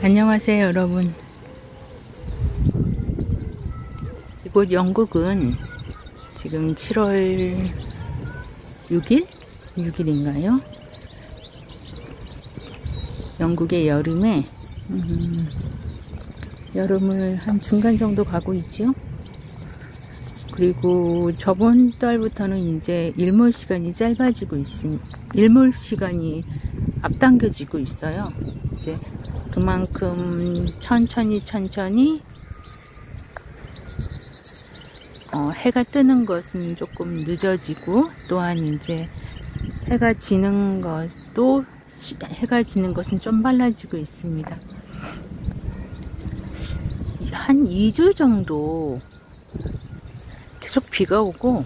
안녕하세요 여러분. 이곳 영국은 지금 7월 6일? 6일인가요? 영국의 여름에 여름을 한 중간 정도 가고 있죠. 그리고 저번 달부터는 이제 일몰 시간이 짧아지고 있습니다. 일몰 시간이 앞당겨지고 있어요. 이제 그만큼 천천히 해가 뜨는 것은 조금 늦어지고, 또한 이제 해가 지는 것은 좀 빨라지고 있습니다. 한 2주 정도 계속 비가 오고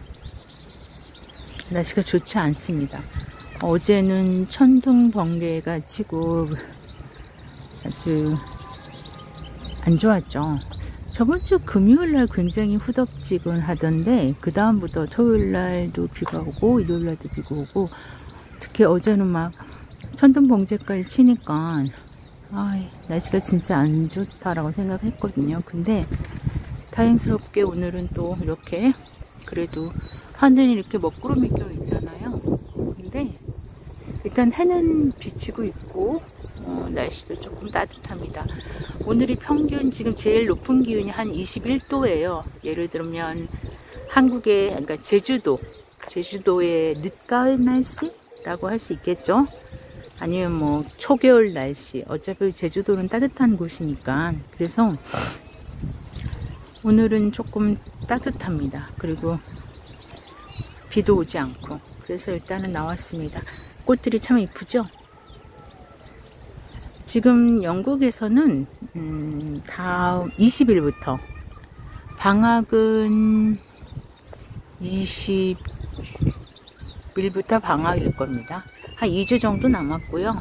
날씨가 좋지 않습니다. 어제는 천둥 번개가 치고 아주 안 좋았죠. 저번 주 금요일날 굉장히 후덥지근하던데, 그 다음부터 토요일날도 비가 오고 일요일날도 비가 오고, 특히 어제는 막 천둥 번개까지 치니까 날씨가 진짜 안 좋다라고 생각했거든요. 근데 다행스럽게 오늘은 또 이렇게 그래도 하늘이 이렇게 먹구름이 껴 있잖아요. 근데 일단 해는 비치고 있고 날씨도 조금 따뜻합니다. 오늘이 평균 지금 제일 높은 기온이 한 21도예요. 예를 들면 한국의, 그러니까 제주도의 늦가을 날씨라고 할 수 있겠죠. 아니면 뭐 초겨울 날씨. 어차피 제주도는 따뜻한 곳이니까. 그래서 오늘은 조금 따뜻합니다. 그리고 비도 오지 않고. 그래서 일단은 나왔습니다. 꽃들이 참 이쁘죠. 지금 영국에서는 다음 20일부터, 방학은 20일부터 방학일 겁니다. 한 2주 정도 남았고요.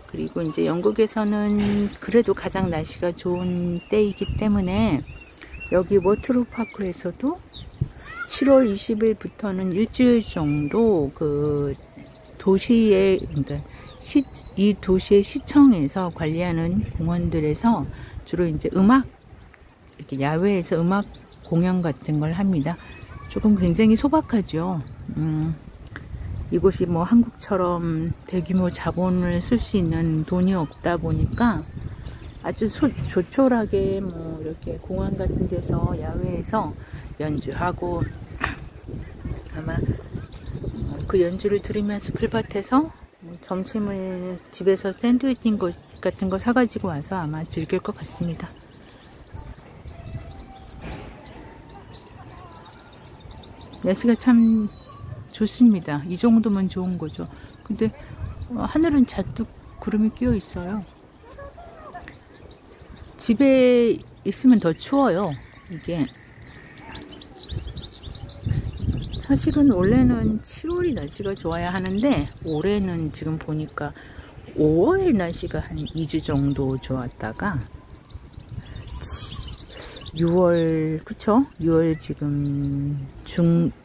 그리고 이제 영국에서는 그래도 가장 날씨가 좋은 때이기 때문에 여기 워터루파크에서도 7월 20일부터는 일주일 정도 그 도시의, 그러니까 이 도시의 시청에서 관리하는 공원들에서 주로 이제 이렇게 야외에서 음악 공연 같은 걸 합니다. 조금 굉장히 소박하죠. 이곳이 뭐 한국처럼 대규모 자본을 쓸 수 있는 돈이 없다 보니까 아주 조촐하게 뭐 이렇게 공원 같은 데서 야외에서 연주하고, 아마 그 연주를 들으면서 풀밭에서 점심을 집에서 샌드위치 같은 거 사가지고 와서 아마 즐길 것 같습니다. 날씨가 참 좋습니다. 이 정도면 좋은 거죠. 근데 하늘은 잔뜩 구름이 끼어 있어요. 집에 있으면 더 추워요. 이게 사실은 원래는 7월이 날씨가 좋아야 하는데, 올해는 지금 보니까 5월에 날씨가 한 2주 정도 좋았다가 6월, 그쵸? 6월 지금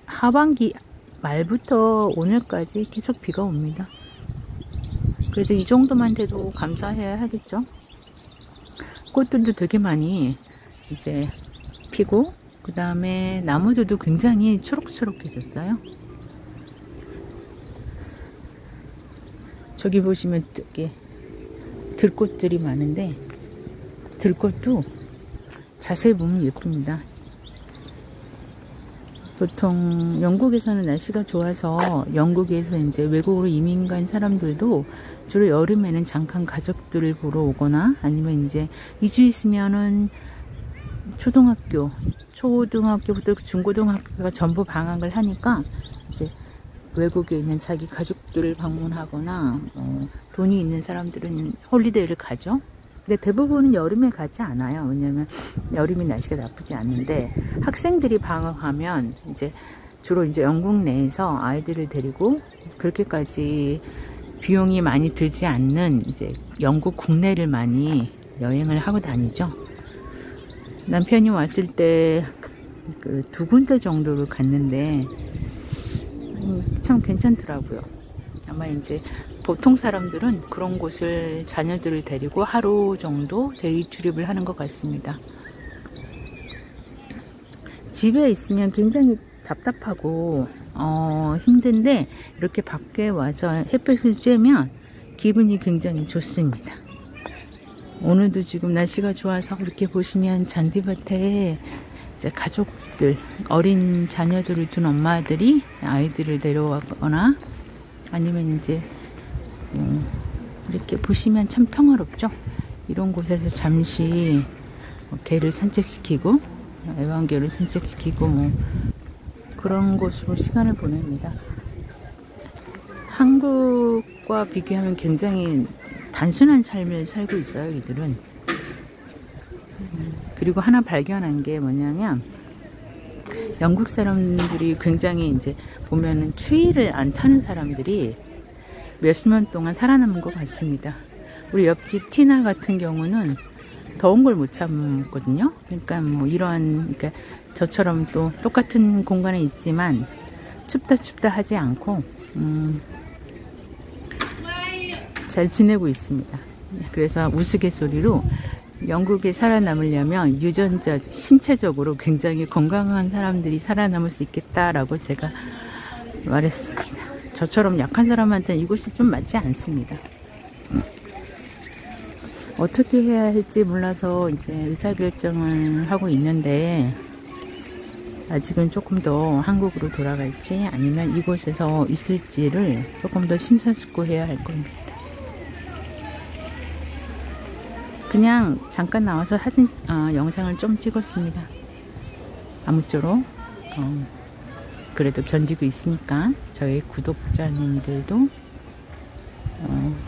하반기 말부터 오늘까지 계속 비가 옵니다. 그래도 이 정도만 돼도 감사해야 하겠죠? 꽃들도 되게 많이 이제 피고, 그 다음에 나무들도 굉장히 초록초록해졌어요. 저기 보시면 저기 들꽃들이 많은데, 들꽃도 자세히 보면 예쁩니다. 보통 영국에서는 날씨가 좋아서 영국에서 이제 외국으로 이민 간 사람들도 주로 여름에는 잠깐 가족들을 보러 오거나, 아니면 이제 2주 있으면은 초등학교부터 중고등학교가 전부 방학을 하니까 이제 외국에 있는 자기 가족들을 방문하거나, 돈이 있는 사람들은 홀리데이를 가죠. 근데 대부분은 여름에 가지 않아요. 왜냐면 여름이 날씨가 나쁘지 않은데, 학생들이 방학하면 이제 주로 이제 영국 내에서 아이들을 데리고 그렇게까지 비용이 많이 들지 않는 이제 영국 국내를 많이 여행을 하고 다니죠. 남편이 왔을 때 그 2군데 정도를 갔는데 참 괜찮더라고요. 아마 이제 보통 사람들은 그런 곳을 자녀들을 데리고 하루 정도 데이 트립을 하는 것 같습니다. 집에 있으면 굉장히 답답하고 힘든데 이렇게 밖에 와서 햇볕을 쬐면 기분이 굉장히 좋습니다. 오늘도 지금 날씨가 좋아서 이렇게 보시면 잔디밭에 이제 가족들, 어린 자녀들을 둔 엄마들이 아이들을 데려가거나 아니면 이제 이렇게 보시면 참 평화롭죠. 이런 곳에서 잠시 개를 산책시키고 애완개를 산책시키고 뭐 그런 곳으로 시간을 보냅니다. 한국과 비교하면 굉장히 단순한 삶을 살고 있어요, 이들은. 그리고 하나 발견한 게 뭐냐면 영국 사람들이 굉장히 이제 보면은 추위를 안 타는 사람들이 몇십 년 동안 살아남은 것 같습니다. 우리 옆집 티나 같은 경우는 더운 걸 못 참거든요. 그러니까 뭐 이러한, 그러니까 저처럼 또 똑같은 공간에 있지만 춥다 하지 않고 잘 지내고 있습니다. 그래서 우스갯소리로 영국에 살아남으려면 유전자, 신체적으로 굉장히 건강한 사람들이 살아남을 수 있겠다라고 제가 말했습니다. 저처럼 약한 사람한테는 이곳이 좀 맞지 않습니다. 어떻게 해야 할지 몰라서 이제 의사결정을 하고 있는데 아직은 조금 더 한국으로 돌아갈지 아니면 이곳에서 있을지를 조금 더 심사숙고해야 할 겁니다. 그냥 잠깐 나와서 영상을 좀 찍었습니다. 아무쪼록 그래도 견디고 있으니까 저희 구독자님들도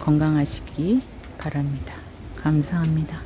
건강하시기 바랍니다. 감사합니다.